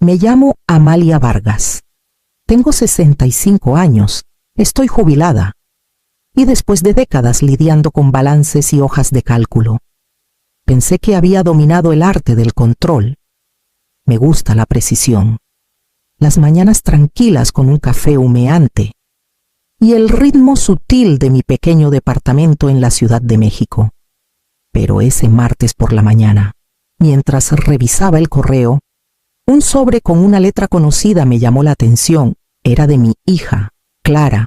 Me llamo Amalia Vargas. Tengo 65 años, estoy jubilada. Y después de décadas lidiando con balances y hojas de cálculo, pensé que había dominado el arte del control. Me gusta la precisión, las mañanas tranquilas con un café humeante y el ritmo sutil de mi pequeño departamento en la Ciudad de México. Pero ese martes por la mañana, mientras revisaba el correo, un sobre con una letra conocida me llamó la atención. Era de mi hija, Clara.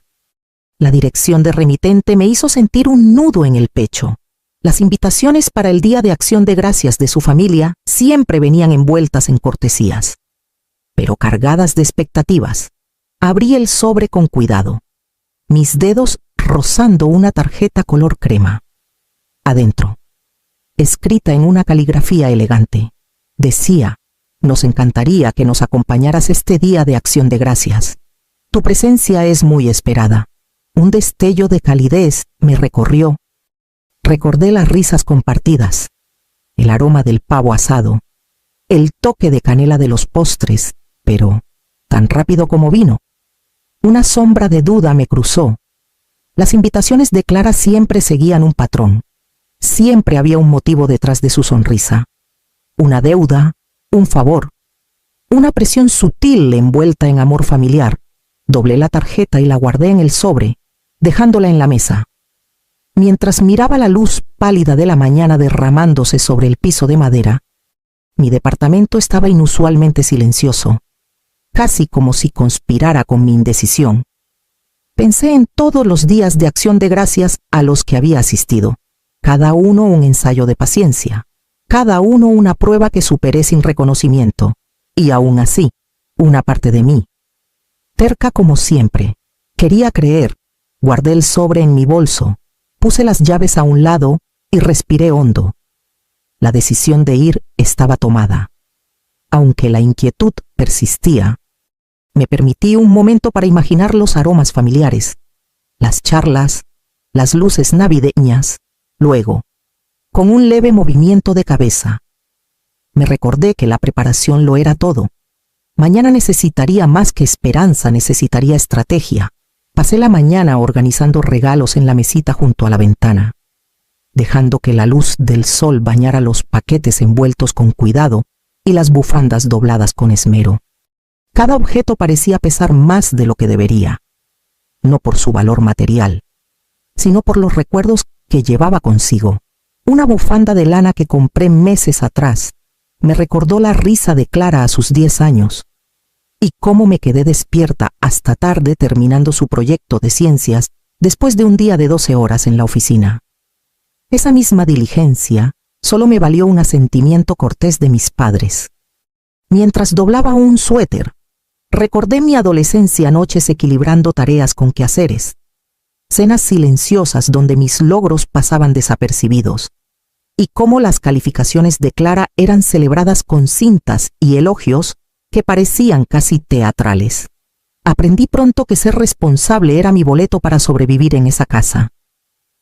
La dirección de remitente me hizo sentir un nudo en el pecho. Las invitaciones para el Día de Acción de Gracias de su familia siempre venían envueltas en cortesías, pero cargadas de expectativas. Abrí el sobre con cuidado, mis dedos rozando una tarjeta color crema. Adentro, escrita en una caligrafía elegante, decía: «Nos encantaría que nos acompañaras este Día de Acción de Gracias. Tu presencia es muy esperada». Un destello de calidez me recorrió. Recordé las risas compartidas, el aroma del pavo asado, el toque de canela de los postres, pero tan rápido como vino. Una sombra de duda me cruzó. Las invitaciones de Clara siempre seguían un patrón. Siempre había un motivo detrás de su sonrisa. Una deuda, un favor, una presión sutil envuelta en amor familiar. Doblé la tarjeta y la guardé en el sobre, dejándola en la mesa. Mientras miraba la luz pálida de la mañana derramándose sobre el piso de madera, mi departamento estaba inusualmente silencioso, casi como si conspirara con mi indecisión. Pensé en todos los días de Acción de Gracias a los que había asistido, cada uno un ensayo de paciencia, cada uno una prueba que superé sin reconocimiento, y aún así, una parte de mí, terca como siempre, quería creer. Guardé el sobre en mi bolso, puse las llaves a un lado y respiré hondo. La decisión de ir estaba tomada. Aunque la inquietud persistía, me permití un momento para imaginar los aromas familiares, las charlas, las luces navideñas. Luego, con un leve movimiento de cabeza, me recordé que la preparación lo era todo. Mañana necesitaría más que esperanza, necesitaría estrategia. Pasé la mañana organizando regalos en la mesita junto a la ventana, dejando que la luz del sol bañara los paquetes envueltos con cuidado y las bufandas dobladas con esmero. Cada objeto parecía pesar más de lo que debería, no por su valor material, sino por los recuerdos que llevaba consigo. Una bufanda de lana que compré meses atrás me recordó la risa de Clara a sus 10 años. Y cómo me quedé despierta hasta tarde terminando su proyecto de ciencias después de un día de 12 horas en la oficina. Esa misma diligencia solo me valió un asentimiento cortés de mis padres. Mientras doblaba un suéter, recordé mi adolescencia, noches equilibrando tareas con quehaceres, cenas silenciosas donde mis logros pasaban desapercibidos, y cómo las calificaciones de Clara eran celebradas con cintas y elogios que parecían casi teatrales. Aprendí pronto que ser responsable era mi boleto para sobrevivir en esa casa.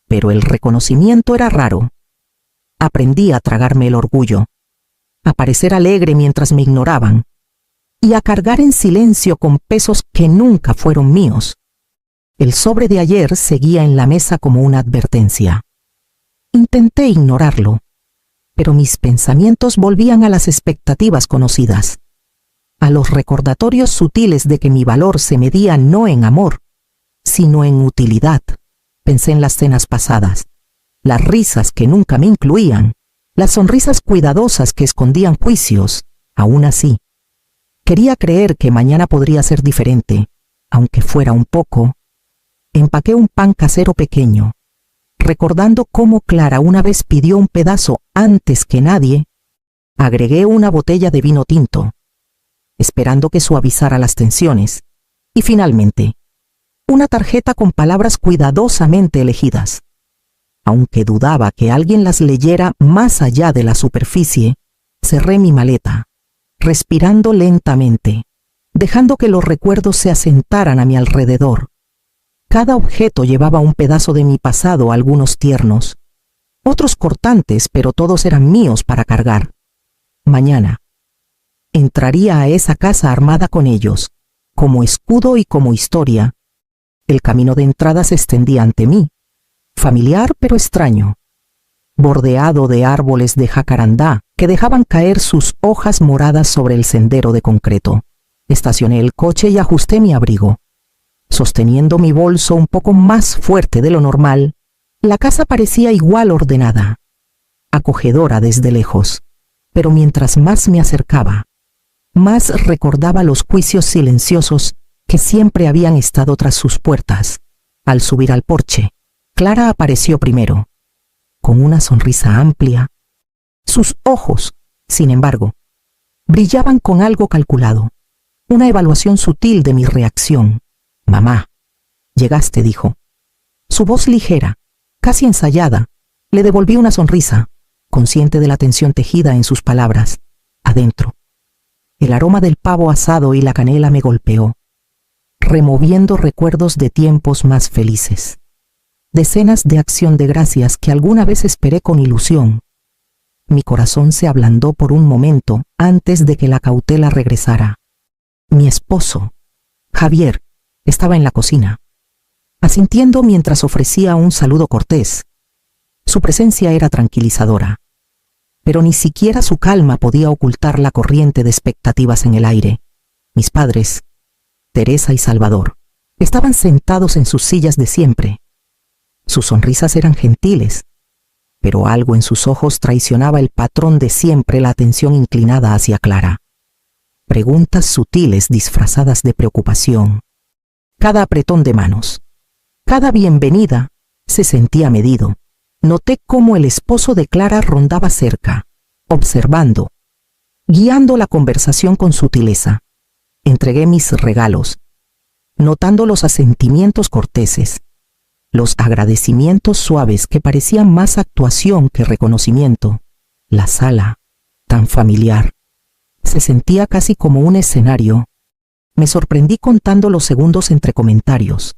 Pero el reconocimiento era raro. Aprendí a tragarme el orgullo, a parecer alegre mientras me ignoraban, y a cargar en silencio con pesos que nunca fueron míos. El sobre de ayer seguía en la mesa como una advertencia. Intenté ignorarlo, pero mis pensamientos volvían a las expectativas conocidas, a los recordatorios sutiles de que mi valor se medía no en amor, sino en utilidad. Pensé en las cenas pasadas, las risas que nunca me incluían, las sonrisas cuidadosas que escondían juicios. Aún así, quería creer que mañana podría ser diferente, aunque fuera un poco. Empaqué un pan casero pequeño, recordando cómo Clara una vez pidió un pedazo antes que nadie. Agregué una botella de vino tinto, esperando que suavizara las tensiones, y finalmente, una tarjeta con palabras cuidadosamente elegidas. Aunque dudaba que alguien las leyera más allá de la superficie, cerré mi maleta, respirando lentamente, dejando que los recuerdos se asentaran a mi alrededor. Cada objeto llevaba un pedazo de mi pasado, algunos tiernos, otros cortantes, pero todos eran míos para cargar. Mañana, entraría a esa casa armada con ellos, como escudo y como historia. El camino de entrada se extendía ante mí, familiar pero extraño, bordeado de árboles de jacarandá que dejaban caer sus hojas moradas sobre el sendero de concreto. Estacioné el coche y ajusté mi abrigo. Sosteniendo mi bolso un poco más fuerte de lo normal, la casa parecía igual ordenada, acogedora desde lejos, pero mientras más me acercaba, más recordaba los juicios silenciosos que siempre habían estado tras sus puertas. Al subir al porche, Clara apareció primero, con una sonrisa amplia. Sus ojos, sin embargo, brillaban con algo calculado, una evaluación sutil de mi reacción. «Mamá, llegaste», dijo. Su voz ligera, casi ensayada, le devolví una sonrisa, consciente de la tensión tejida en sus palabras. Adentro, el aroma del pavo asado y la canela me golpeó, removiendo recuerdos de tiempos más felices. Decenas de acción de gracias que alguna vez esperé con ilusión. Mi corazón se ablandó por un momento antes de que la cautela regresara. Mi esposo, Javier, estaba en la cocina, asintiendo mientras ofrecía un saludo cortés. Su presencia era tranquilizadora, pero ni siquiera su calma podía ocultar la corriente de expectativas en el aire. Mis padres, Teresa y Salvador, estaban sentados en sus sillas de siempre. Sus sonrisas eran gentiles, pero algo en sus ojos traicionaba el patrón de siempre, la atención inclinada hacia Clara. Preguntas sutiles disfrazadas de preocupación. Cada apretón de manos, cada bienvenida, se sentía medido. Noté cómo el esposo de Clara rondaba cerca, observando, guiando la conversación con sutileza. Entregué mis regalos, notando los asentimientos corteses, los agradecimientos suaves que parecían más actuación que reconocimiento. La sala, tan familiar, se sentía casi como un escenario. Me sorprendí contando los segundos entre comentarios,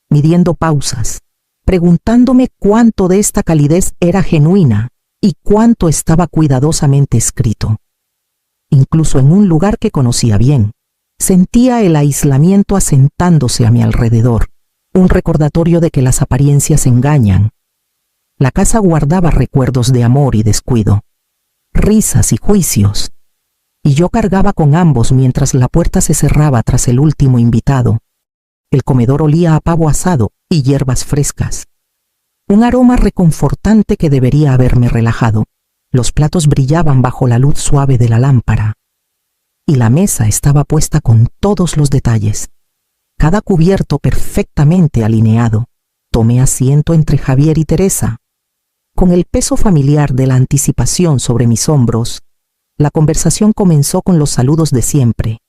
midiendo pausas, preguntándome cuánto de esta calidez era genuina y cuánto estaba cuidadosamente escrito. Incluso en un lugar que conocía bien, sentía el aislamiento asentándose a mi alrededor, un recordatorio de que las apariencias engañan. La casa guardaba recuerdos de amor y descuido, risas y juicios, y yo cargaba con ambos mientras la puerta se cerraba tras el último invitado. El comedor olía a pavo asado y hierbas frescas, un aroma reconfortante que debería haberme relajado. Los platos brillaban bajo la luz suave de la lámpara, y la mesa estaba puesta con todos los detalles, cada cubierto perfectamente alineado. Tomé asiento entre Javier y Teresa. Con el peso familiar de la anticipación sobre mis hombros, la conversación comenzó con los saludos de siempre,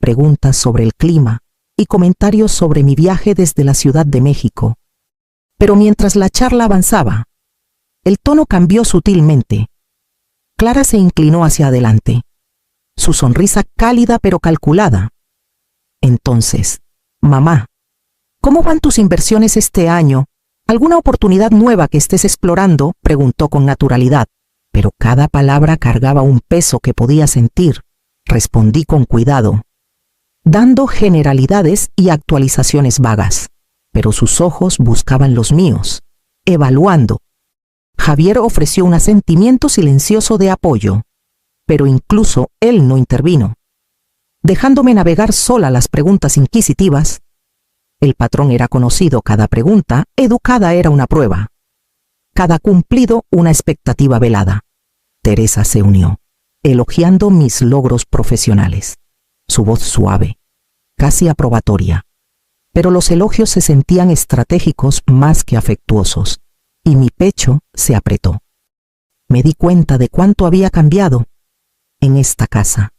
preguntas sobre el clima y comentarios sobre mi viaje desde la Ciudad de México. Pero mientras la charla avanzaba, el tono cambió sutilmente. Clara se inclinó hacia adelante, su sonrisa cálida pero calculada. Entonces, «Mamá, ¿cómo van tus inversiones este año? ¿Alguna oportunidad nueva que estés explorando?», preguntó con naturalidad, pero cada palabra cargaba un peso que podía sentir. Respondí con cuidado, dando generalidades y actualizaciones vagas, pero sus ojos buscaban los míos, evaluando. Javier ofreció un asentimiento silencioso de apoyo, pero incluso él no intervino, dejándome navegar sola las preguntas inquisitivas. El patrón era conocido, cada pregunta educada era una prueba, cada cumplido una expectativa velada. Teresa se unió, elogiando mis logros profesionales, su voz suave, casi aprobatoria, pero los elogios se sentían estratégicos más que afectuosos, y mi pecho se apretó. Me di cuenta de cuánto había cambiado en esta casa.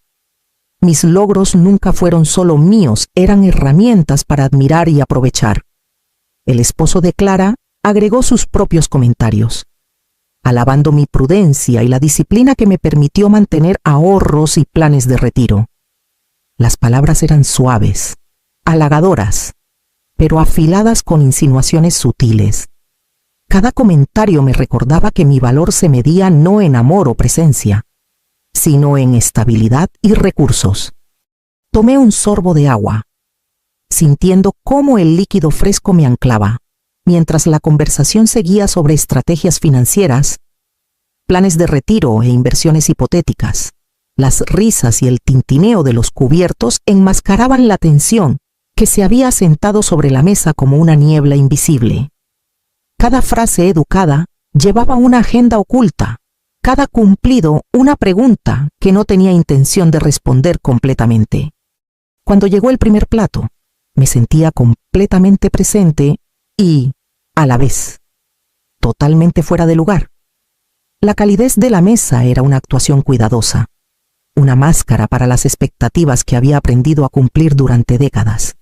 Mis logros nunca fueron solo míos, eran herramientas para admirar y aprovechar. El esposo de Clara agregó sus propios comentarios, alabando mi prudencia y la disciplina que me permitió mantener ahorros y planes de retiro. Las palabras eran suaves, halagadoras, pero afiladas con insinuaciones sutiles. Cada comentario me recordaba que mi valor se medía no en amor o presencia, sino en estabilidad y recursos. Tomé un sorbo de agua, sintiendo cómo el líquido fresco me anclaba, mientras la conversación seguía sobre estrategias financieras, planes de retiro e inversiones hipotéticas. Las risas y el tintineo de los cubiertos enmascaraban la tensión que se había asentado sobre la mesa como una niebla invisible. Cada frase educada llevaba una agenda oculta, cada cumplido una pregunta que no tenía intención de responder completamente. Cuando llegó el primer plato, me sentía completamente presente y, a la vez, totalmente fuera de lugar. La calidez de la mesa era una actuación cuidadosa, una máscara para las expectativas que había aprendido a cumplir durante décadas.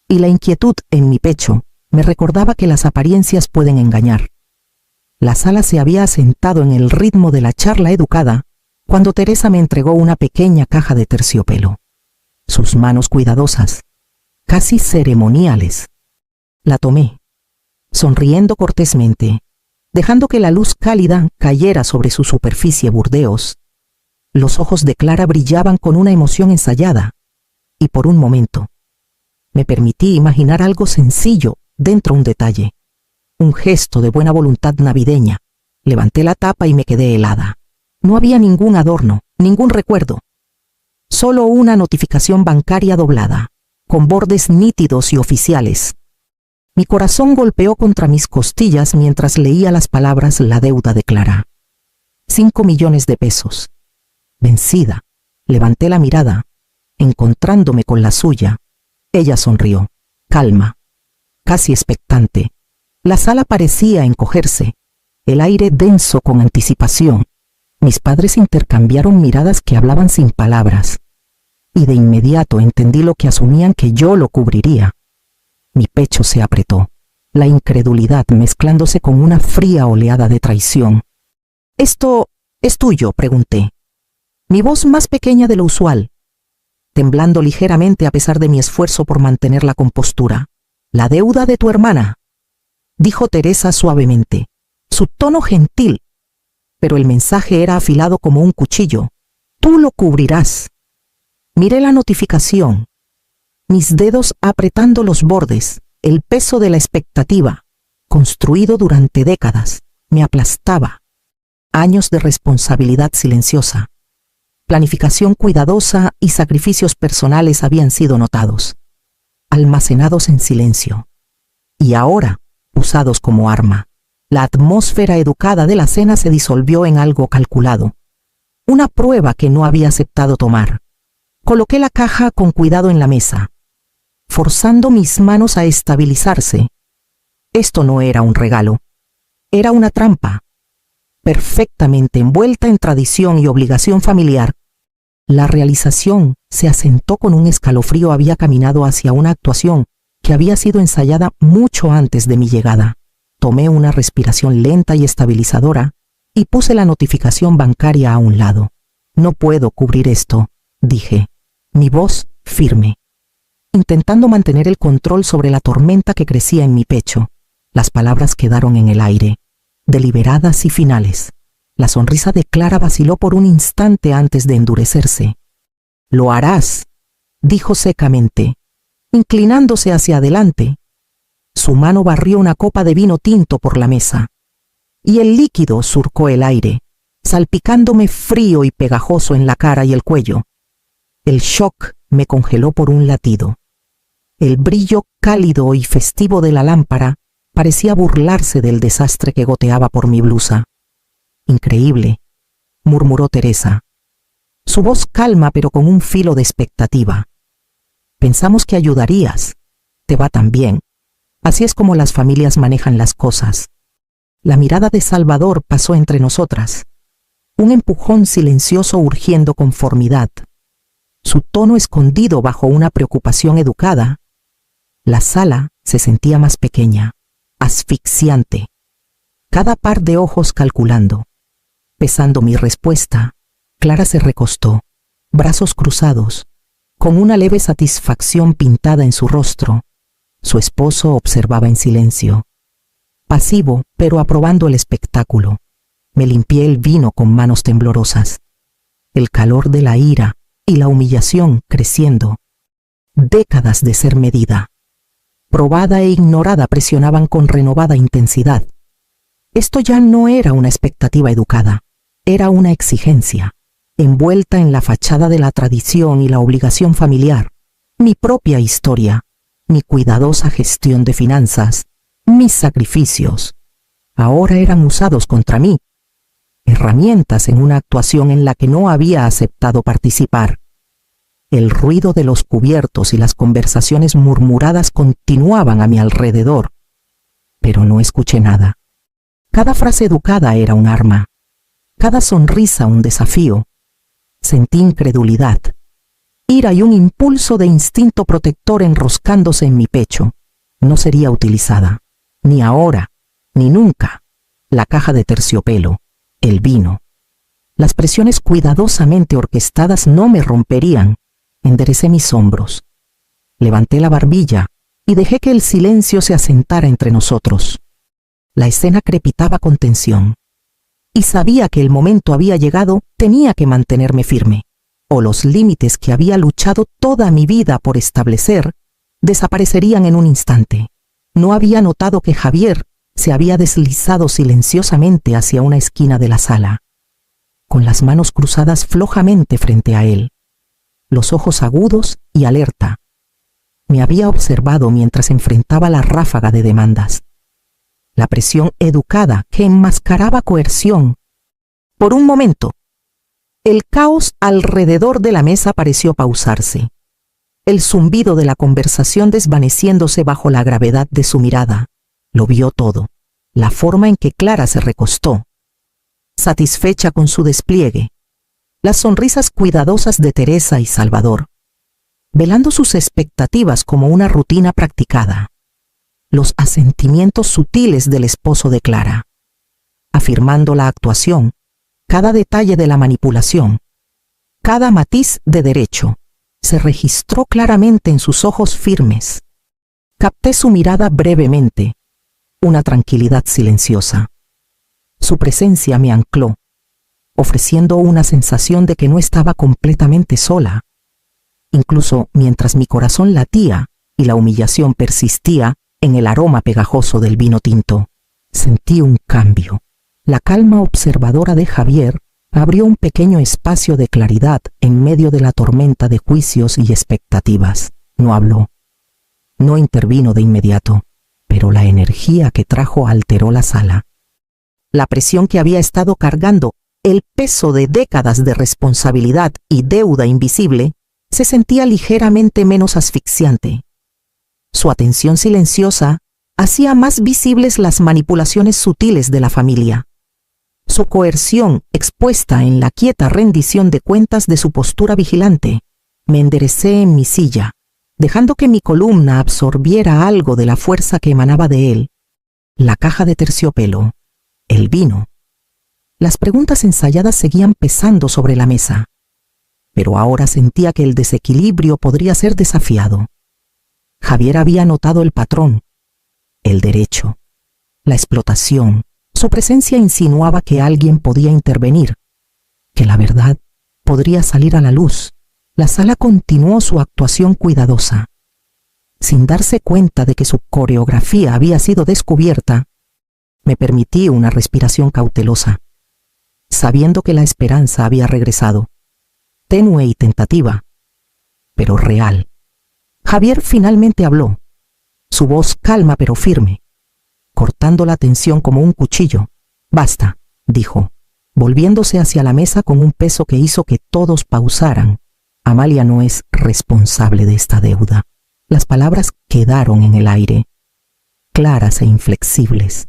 Y la inquietud en mi pecho me recordaba que las apariencias pueden engañar. La sala se había asentado en el ritmo de la charla educada cuando Teresa me entregó una pequeña caja de terciopelo. Sus manos cuidadosas, casi ceremoniales. La tomé, sonriendo cortésmente, dejando que la luz cálida cayera sobre su superficie burdeos. Los ojos de Clara brillaban con una emoción ensayada, y por un momento me permití imaginar algo sencillo dentro un detalle, un gesto de buena voluntad navideña. Levanté la tapa y me quedé helada. No había ningún adorno, ningún recuerdo. Solo una notificación bancaria doblada, con bordes nítidos y oficiales. Mi corazón golpeó contra mis costillas mientras leía las palabras la deuda de Clara. 5 millones de pesos. Vencida, levanté la mirada, encontrándome con la suya. Ella sonrió, calma, casi expectante. La sala parecía encogerse, el aire denso con anticipación. Mis padres intercambiaron miradas que hablaban sin palabras, y de inmediato entendí lo que asumían que yo lo cubriría. Mi pecho se apretó, la incredulidad mezclándose con una fría oleada de traición. «¿Esto es tuyo?», pregunté. Mi voz más pequeña de lo usual, temblando ligeramente a pesar de mi esfuerzo por mantener la compostura. «La deuda de tu hermana», dijo Teresa suavemente, su tono gentil, pero el mensaje era afilado como un cuchillo. «Tú lo cubrirás». Miré la notificación, mis dedos apretando los bordes. El peso de la expectativa, construido durante décadas, me aplastaba. Años de responsabilidad silenciosa, planificación cuidadosa y sacrificios personales habían sido notados, almacenados en silencio, y ahora usados como arma. La atmósfera educada de la cena se disolvió en algo calculado, una prueba que no había aceptado tomar. Coloqué la caja con cuidado en la mesa, forzando mis manos a estabilizarse. Esto no era un regalo, era una trampa, perfectamente envuelta en tradición y obligación familiar. La realización se asentó con un escalofrío. Había caminado hacia una actuación que había sido ensayada mucho antes de mi llegada. Tomé una respiración lenta y estabilizadora y puse la notificación bancaria a un lado. «No puedo cubrir esto», dije, mi voz firme, intentando mantener el control sobre la tormenta que crecía en mi pecho. Las palabras quedaron en el aire, deliberadas y finales. La sonrisa de Clara vaciló por un instante antes de endurecerse. «Lo harás», dijo secamente, inclinándose hacia adelante. Su mano barrió una copa de vino tinto por la mesa, y el líquido surcó el aire, salpicándome frío y pegajoso en la cara y el cuello. El shock me congeló por un latido. El brillo cálido y festivo de la lámpara parecía burlarse del desastre que goteaba por mi blusa. «Increíble», murmuró Teresa, su voz calma pero con un filo de expectativa. «Pensamos que ayudarías. Te va tan bien. Así es como las familias manejan las cosas». La mirada de Salvador pasó entre nosotras, un empujón silencioso urgiendo conformidad. Su tono escondido bajo una preocupación educada. La sala se sentía más pequeña, asfixiante. Cada par de ojos calculando. Pesando mi respuesta, Clara se recostó, brazos cruzados, con una leve satisfacción pintada en su rostro. Su esposo observaba en silencio, pasivo pero aprobando el espectáculo. Me limpié el vino con manos temblorosas. el calor de la ira y la humillación creciendo. Décadas de ser medida, probada e ignorada, presionaban con renovada intensidad. Esto ya no era una expectativa educada, era una exigencia, envuelta en la fachada de la tradición y la obligación familiar. Mi propia historia, mi cuidadosa gestión de finanzas, mis sacrificios, ahora eran usados contra mí, herramientas en una actuación en la que no había aceptado participar. El ruido de los cubiertos y las conversaciones murmuradas continuaban a mi alrededor, pero no escuché nada. Cada frase educada era un arma, cada sonrisa un desafío. Sentí incredulidad, ira y un impulso de instinto protector enroscándose en mi pecho. No sería utilizada, ni ahora, ni nunca. La caja de terciopelo, el vino, las presiones cuidadosamente orquestadas no me romperían. Enderecé mis hombros, levanté la barbilla y dejé que el silencio se asentara entre nosotros. La escena crepitaba con tensión, y sabía que el momento había llegado. Tenía que mantenerme firme, o los límites que había luchado toda mi vida por establecer desaparecerían en un instante. No había notado que Javier se había deslizado silenciosamente hacia una esquina de la sala, con las manos cruzadas flojamente frente a él, los ojos agudos y alerta. Me había observado mientras enfrentaba la ráfaga de demandas, la presión educada que enmascaraba coerción. Por un momento, el caos alrededor de la mesa pareció pausarse, el zumbido de la conversación desvaneciéndose bajo la gravedad de su mirada. Lo vio todo, la forma en que Clara se recostó, satisfecha con su despliegue, las sonrisas cuidadosas de Teresa y Salvador, velando sus expectativas como una rutina practicada, los asentimientos sutiles del esposo de Clara, afirmando la actuación, cada detalle de la manipulación, cada matiz de derecho, se registró claramente en sus ojos firmes. Capté su mirada brevemente, una tranquilidad silenciosa. Su presencia me ancló, ofreciendo una sensación de que no estaba completamente sola. Incluso mientras mi corazón latía y la humillación persistía en el aroma pegajoso del vino tinto, sentí un cambio. La calma observadora de Javier abrió un pequeño espacio de claridad en medio de la tormenta de juicios y expectativas. No habló, no intervino de inmediato, pero la energía que trajo alteró la sala. La presión que había estado cargando, el peso de décadas de responsabilidad y deuda invisible, se sentía ligeramente menos asfixiante. Su atención silenciosa hacía más visibles las manipulaciones sutiles de la familia. Su coerción expuesta en la quieta rendición de cuentas de su postura vigilante. Me enderecé en mi silla, dejando que mi columna absorbiera algo de la fuerza que emanaba de él. La caja de terciopelo, el vino. Las preguntas ensayadas seguían pesando sobre la mesa, pero ahora sentía que el desequilibrio podría ser desafiado. Javier había notado el patrón, el derecho, la explotación. Su presencia insinuaba que alguien podía intervenir, que la verdad podría salir a la luz. La sala continuó su actuación cuidadosa. Sin darse cuenta de que su coreografía había sido descubierta, me permití una respiración cautelosa, sabiendo que la esperanza había regresado, tenue y tentativa, pero real. Javier finalmente habló, su voz calma pero firme, cortando la tensión como un cuchillo. «Basta», dijo, volviéndose hacia la mesa con un peso que hizo que todos pausaran. «Amalia no es responsable de esta deuda». Las palabras quedaron en el aire, claras e inflexibles.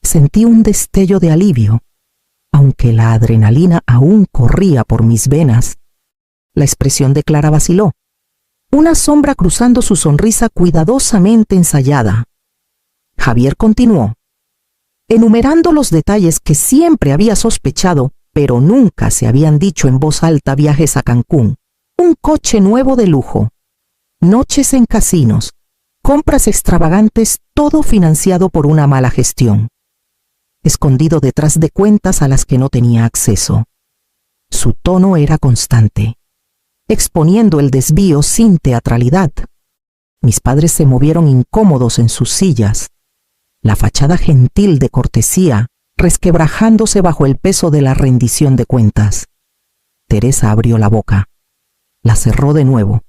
Sentí un destello de alivio, aunque la adrenalina aún corría por mis venas. La expresión de Clara vaciló, una sombra cruzando su sonrisa cuidadosamente ensayada. Javier continuó, enumerando los detalles que siempre había sospechado, pero nunca se habían dicho en voz alta: viajes a Cancún, un coche nuevo de lujo, noches en casinos, compras extravagantes, todo financiado por una mala gestión, escondido detrás de cuentas a las que no tenía acceso. Su tono era constante, exponiendo el desvío sin teatralidad. Mis padres se movieron incómodos en sus sillas, la fachada gentil de cortesía resquebrajándose bajo el peso de la rendición de cuentas. Teresa abrió la boca, la cerró de nuevo.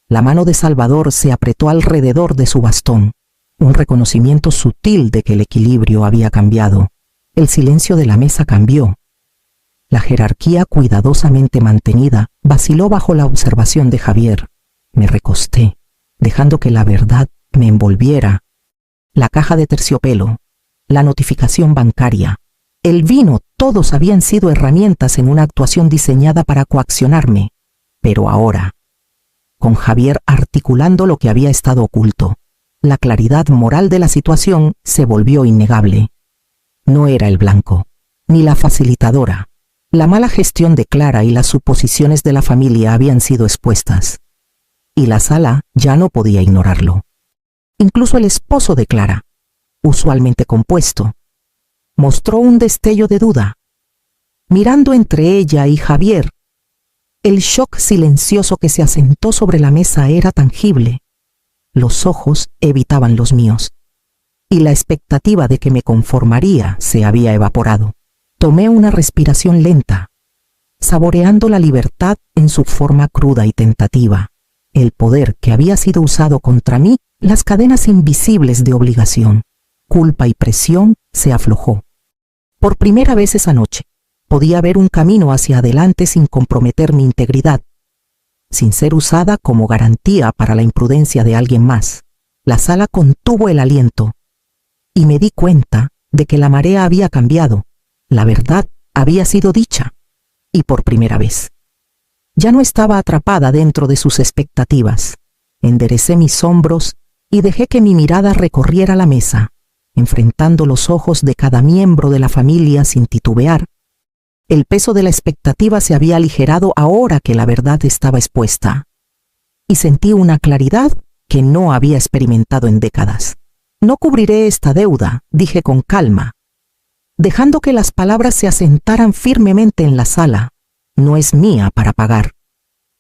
La mano de Salvador se apretó alrededor de su bastón, un reconocimiento sutil de que el equilibrio había cambiado. El silencio de la mesa cambió. La jerarquía cuidadosamente mantenida vaciló bajo la observación de Javier. Me recosté, dejando que la verdad me envolviera. La caja de terciopelo, la notificación bancaria, el vino, todos habían sido herramientas en una actuación diseñada para coaccionarme. Pero ahora, con Javier articulando lo que había estado oculto, la claridad moral de la situación se volvió innegable. No era el blanco, ni la facilitadora. La mala gestión de Clara y las suposiciones de la familia habían sido expuestas. Y la sala ya no podía ignorarlo. Incluso el esposo de Clara, usualmente compuesto, mostró un destello de duda. Mirando entre ella y Javier, el shock silencioso que se asentó sobre la mesa era tangible. Los ojos evitaban los míos, y la expectativa de que me conformaría se había evaporado. Tomé una respiración lenta, saboreando la libertad en su forma cruda y tentativa, el poder que había sido usado contra mí, las cadenas invisibles de obligación, culpa y presión se aflojó. Por primera vez esa noche, podía ver un camino hacia adelante sin comprometer mi integridad, sin ser usada como garantía para la imprudencia de alguien más. La sala contuvo el aliento, y me di cuenta de que la marea había cambiado. La verdad había sido dicha, y por primera vez. Ya no estaba atrapada dentro de sus expectativas. Enderecé mis hombros y dejé que mi mirada recorriera la mesa, enfrentando los ojos de cada miembro de la familia sin titubear. El peso de la expectativa se había aligerado ahora que la verdad estaba expuesta, y sentí una claridad que no había experimentado en décadas. No cubriré esta deuda, dije con calma, dejando que las palabras se asentaran firmemente en la sala. No es mía para pagar,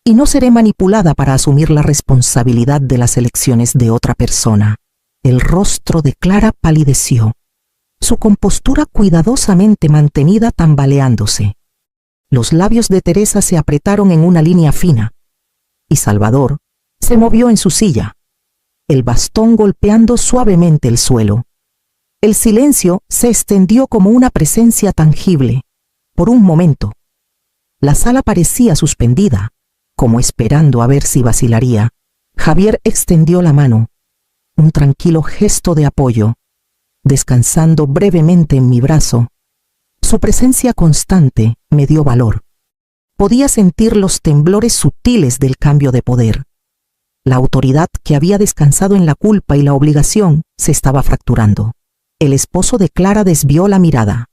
y no seré manipulada para asumir la responsabilidad de las elecciones de otra persona. El rostro de Clara palideció, su compostura cuidadosamente mantenida tambaleándose. Los labios de Teresa se apretaron en una línea fina, y Salvador se movió en su silla, el bastón golpeando suavemente el suelo. El silencio se extendió como una presencia tangible. Por un momento, la sala parecía suspendida, como esperando a ver si vacilaría. Javier extendió la mano, un tranquilo gesto de apoyo, descansando brevemente en mi brazo. Su presencia constante me dio valor. Podía sentir los temblores sutiles del cambio de poder. La autoridad que había descansado en la culpa y la obligación se estaba fracturando. El esposo de Clara desvió la mirada,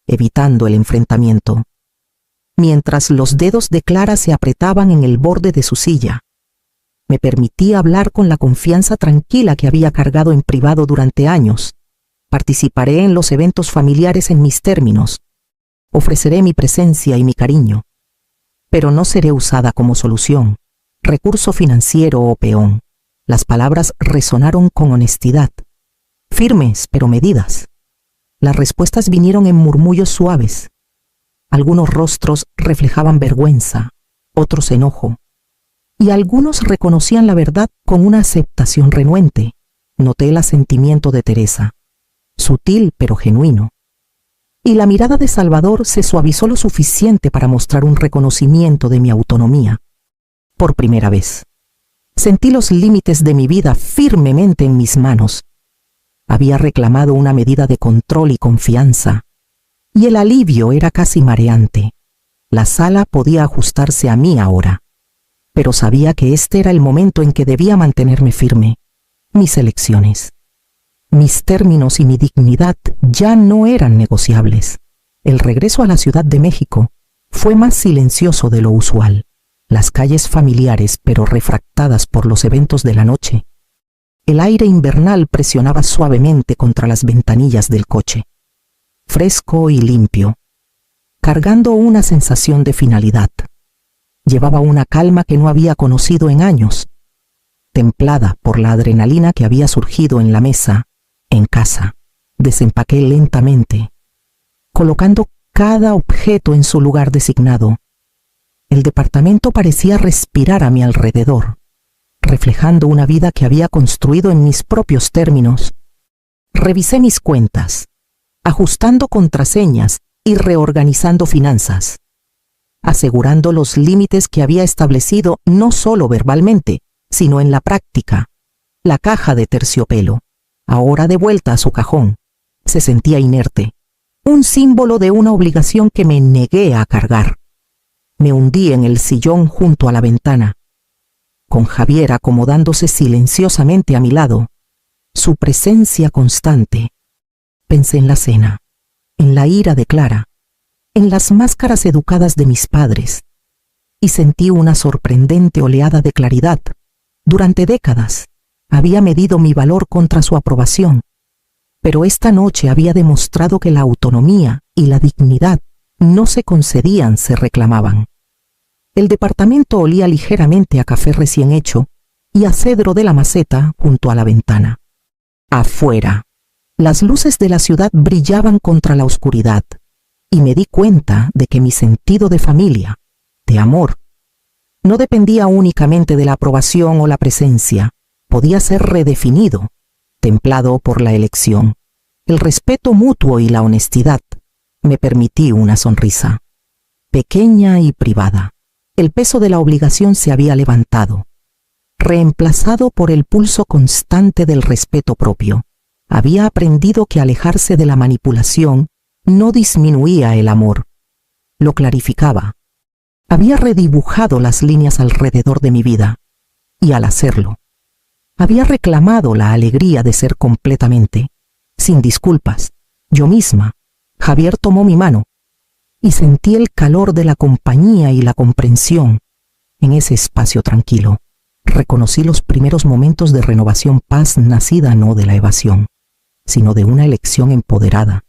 evitando el enfrentamiento, mientras los dedos de Clara se apretaban en el borde de su silla. Me permití hablar con la confianza tranquila que había cargado en privado durante años. Participaré en los eventos familiares en mis términos. Ofreceré mi presencia y mi cariño. Pero no seré usada como solución, recurso financiero o peón. Las palabras resonaron con honestidad, firmes pero medidas. Las respuestas vinieron en murmullos suaves. Algunos rostros reflejaban vergüenza, otros enojo, y algunos reconocían la verdad con una aceptación renuente. Noté el asentimiento de Teresa, sutil pero genuino, y la mirada de Salvador se suavizó lo suficiente para mostrar un reconocimiento de mi autonomía. Por primera vez, sentí los límites de mi vida firmemente en mis manos. Había reclamado una medida de control y confianza, y el alivio era casi mareante. La sala podía ajustarse a mí ahora, pero sabía que este era el momento en que debía mantenerme firme. Mis elecciones, mis términos y mi dignidad ya no eran negociables. El regreso a la Ciudad de México fue más silencioso de lo usual. Las calles familiares, pero refractadas por los eventos de la noche. El aire invernal presionaba suavemente contra las ventanillas del coche, fresco y limpio. cargando una sensación de finalidad. Llevaba una calma que no había conocido en años, templada por la adrenalina que había surgido en la mesa, en casa. Desempaqué lentamente, colocando cada objeto en su lugar designado. El departamento parecía respirar a mi alrededor, reflejando una vida que había construido en mis propios términos. Revisé mis cuentas, ajustando contraseñas y reorganizando finanzas, asegurando los límites que había establecido no solo verbalmente, sino en la práctica. La caja de terciopelo, ahora de vuelta a su cajón, se sentía inerte, un símbolo de una obligación que me negué a cargar. Me hundí en el sillón junto a la ventana, con Javier acomodándose silenciosamente a mi lado, su presencia constante. Pensé en la cena, en la ira de Clara, en las máscaras educadas de mis padres, y sentí una sorprendente oleada de claridad. Durante décadas había medido mi valor contra su aprobación, pero esta noche había demostrado que la autonomía y la dignidad no se concedían, se reclamaban. El departamento olía ligeramente a café recién hecho y a cedro de la maceta junto a la ventana. Afuera, las luces de la ciudad brillaban contra la oscuridad, y me di cuenta de que mi sentido de familia, de amor, no dependía únicamente de la aprobación o la presencia, podía ser redefinido, templado por la elección, el respeto mutuo y la honestidad. Me permití una sonrisa, pequeña y privada. El peso de la obligación se había levantado, reemplazado por el pulso constante del respeto propio. Había aprendido que alejarse de la manipulación no disminuía el amor, lo clarificaba. Había redibujado las líneas alrededor de mi vida, y al hacerlo, había reclamado la alegría de ser completamente, sin disculpas, yo misma. Javier tomó mi mano, y sentí el calor de la compañía y la comprensión. En ese espacio tranquilo, reconocí los primeros momentos de renovación, paz nacida no de la evasión, sino de una elección empoderada.